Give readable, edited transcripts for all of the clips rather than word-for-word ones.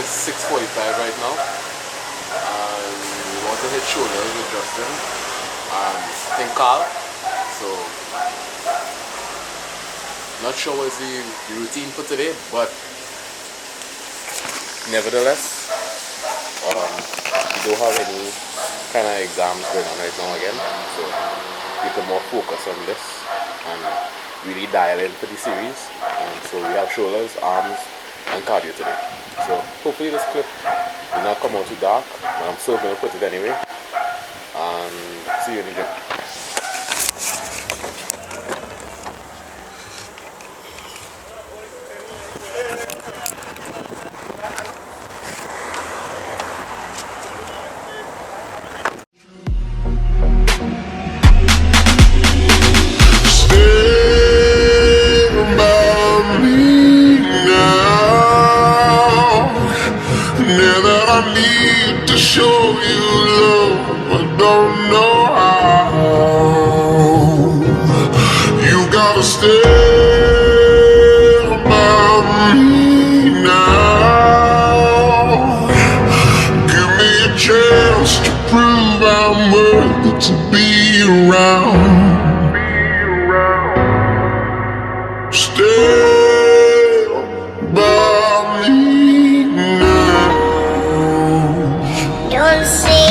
is 6:45 right now, and we want to hit shoulders with Justin and I think Carl. So, not sure what's the routine for today, but nevertheless, we don't have any kind of exams going on right now again, so we can more focus on this and really dial in for the series. And so we have shoulders, arms, and cardio today. So hopefully this clip will not come out too dark, but I'm still going to put it anyway. And see you in the gym. To be around, stay by me now. Don't say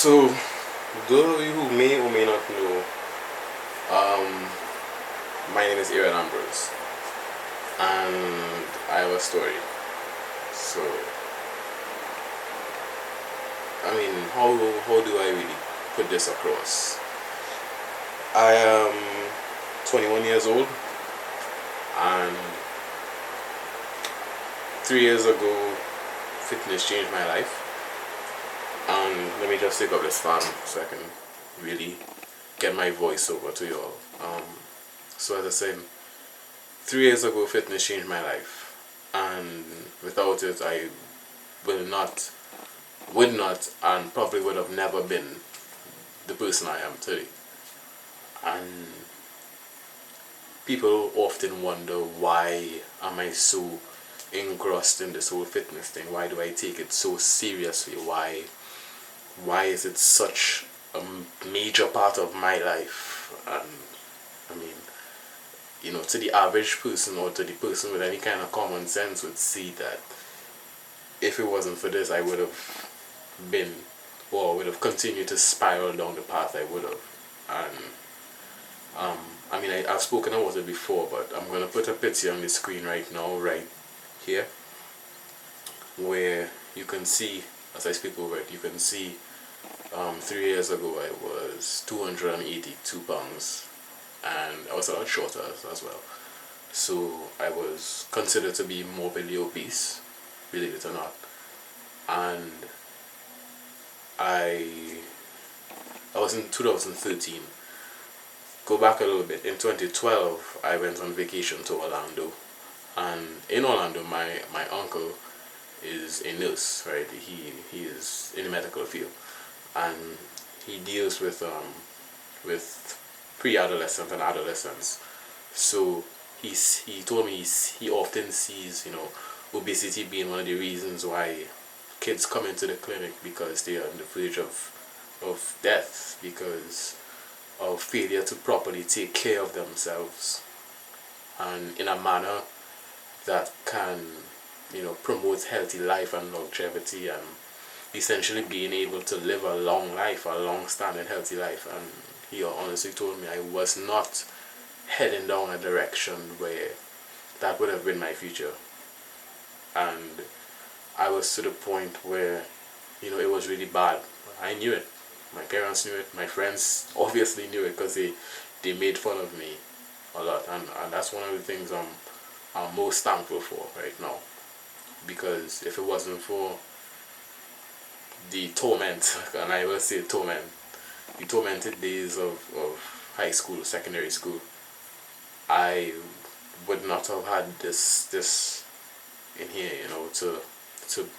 So, those of you who may or may not know, my name is Aaron Ambrose, and I have a story. So, I mean, how do I really put this across? I am 21 years old, and 3 years ago, fitness changed my life. And let me just take up this fan so I can really get my voice over to you all. So as I said, 3 years ago fitness changed my life, and without it I would not and probably would have never been the person I am today. And people often wonder, why am I so engrossed in this whole fitness thing? Why do I take it so seriously? Why is it such a major part of my life? And I mean, you know, to the average person or to the person with any kind of common sense would see that if it wasn't for this, I would have been, or would have continued to spiral down the path I would have. And I mean, I've spoken about it before, but I'm gonna put a picture on the screen right now, right here, where you can see, as I speak over it, you can see 3 years ago I was 282 pounds, and I was a lot shorter as well. So I was considered to be morbidly obese, believe it or not. And I I was in 2013. Go back a little bit. In 2012, I went on vacation to Orlando, and in Orlando, my uncle is a nurse, right? He is in the medical field, and he deals with pre-adolescents and adolescents. So he told me he often sees, obesity being one of the reasons why kids come into the clinic, because they are on the verge of death because of failure to properly take care of themselves, and in a manner that can, promote healthy life and longevity, and essentially being able to live a long life, a long standing healthy life. And he honestly told me I was not heading down a direction where that would have been my future. And I was to the point where, it was really bad. I knew it. My parents knew it. My friends obviously knew it, because they made fun of me a lot. And that's one of the things I'm most thankful for right now. Because if it wasn't for the torment, and I will say torment, the tormented days of high school, secondary school, I would not have had this in here, to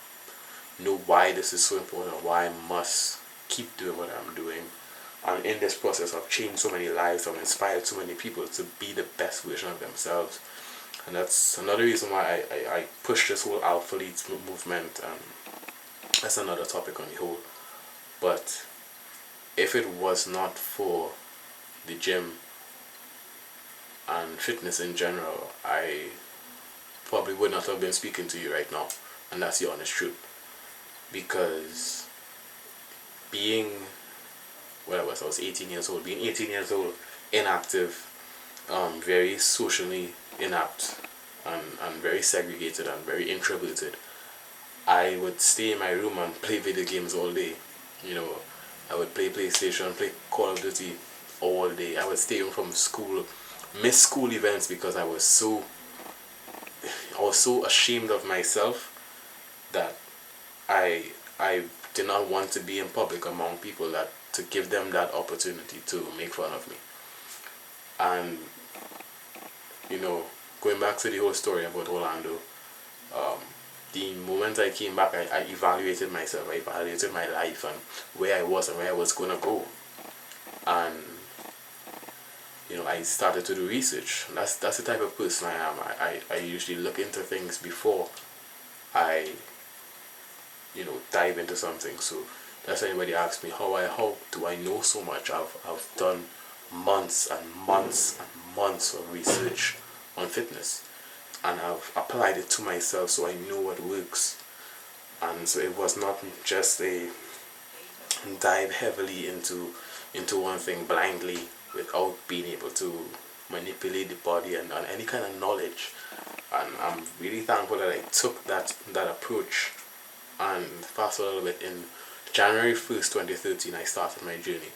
know why this is so important, why I must keep doing what I'm doing. And in this process, I've changed so many lives, I've inspired so many people to be the best version of themselves. And that's another reason why I push this whole athletes movement, and that's another topic on the whole. But if it was not for the gym and fitness in general, I probably would not have been speaking to you right now. And that's the honest truth. Because being, I was 18 years old, being 18 years old, inactive, very socially inept, and very segregated and very introverted, I would stay in my room and play video games all day. I would play PlayStation, play Call of Duty all day. I would stay home from school, miss school events, because I was so ashamed of myself that I did not want to be in public among people, that to give them that opportunity to make fun of me. And going back to the whole story about Orlando, the moment I came back, I evaluated myself, I evaluated my life, and where I was and where I was going to go. And I started to do research. That's the type of person I am. I usually look into things before I dive into something. So that's why anybody asks me how do I know so much. I've done months and months and months of research on fitness, and I've applied it to myself, so I know what works. And so it was not just a dive heavily into one thing blindly without being able to manipulate the body and any kind of knowledge. And I'm really thankful that I took that approach. And fast forward a little bit, in January 1st, 2013, I started my journey.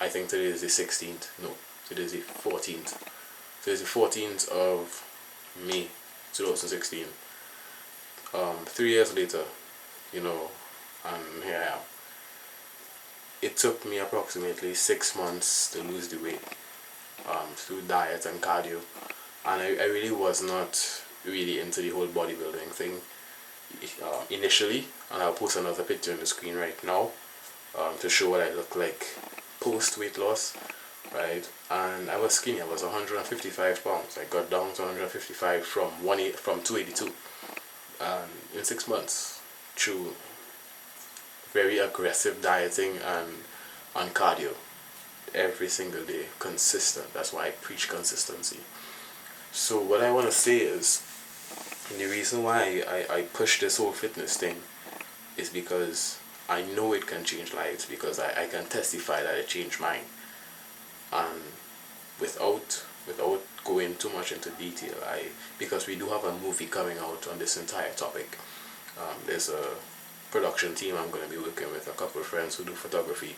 I think today is the 16th. No, today is the 14th. Today is the 14th of May 2016. 3 years later, and here I am. It took me approximately 6 months to lose the weight, through diet and cardio. And I really was not really into the whole bodybuilding thing initially. And I'll post another picture on the screen right now, to show what I look like post weight loss, right? And I was skinny. I was 155 pounds. I got down to 155 from 282, and in 6 months, through very aggressive dieting and cardio every single day, consistent. That's why I preach consistency. So what I want to say is, And the reason why I push this whole fitness thing is because I know it can change lives, because I can testify that it changed mine. And without going too much into detail, because we do have a movie coming out on this entire topic. There's a production team I'm going to be working with, a couple of friends who do photography,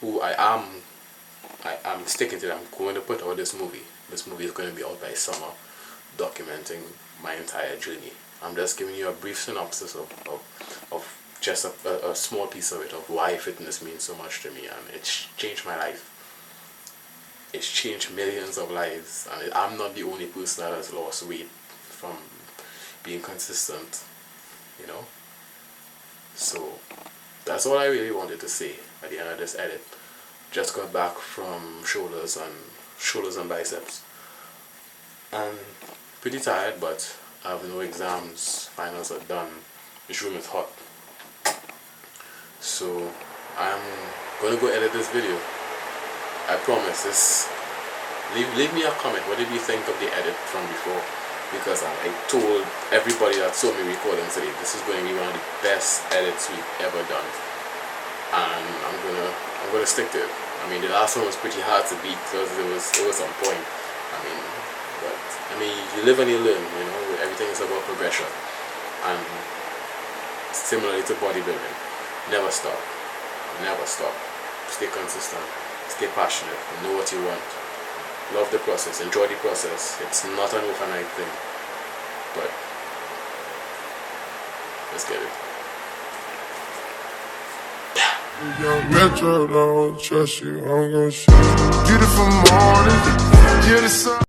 who I'm sticking to them. I'm going to put out this movie. This movie is going to be out by summer, documenting my entire journey. I'm just giving you a brief synopsis of just a small piece of it, of why fitness means so much to me, and it's changed my life. It's changed millions of lives, and I'm not the only person that has lost weight from being consistent, you know. So that's all I really wanted to say at the end of this edit. Just got back from shoulders and biceps, and pretty tired, but I have no exams, finals are done, this room is hot. So I'm gonna go edit this video. I promise this. Leave me a comment. What did you think of the edit from before? Because I told everybody that saw me recording today, this is going to be one of the best edits we've ever done, and I'm gonna stick to it. I mean, the last one was pretty hard to beat because it was on point. But you live and you learn. You know, everything is about progression, and similarly to bodybuilding, never stop, never stop. Stay consistent, stay passionate, know what you want, love the process, enjoy the process. It's not an overnight thing, but let's get it. Young Metro, don't trust you, I'm gonna shoot you. Beautiful morning, you're the sun.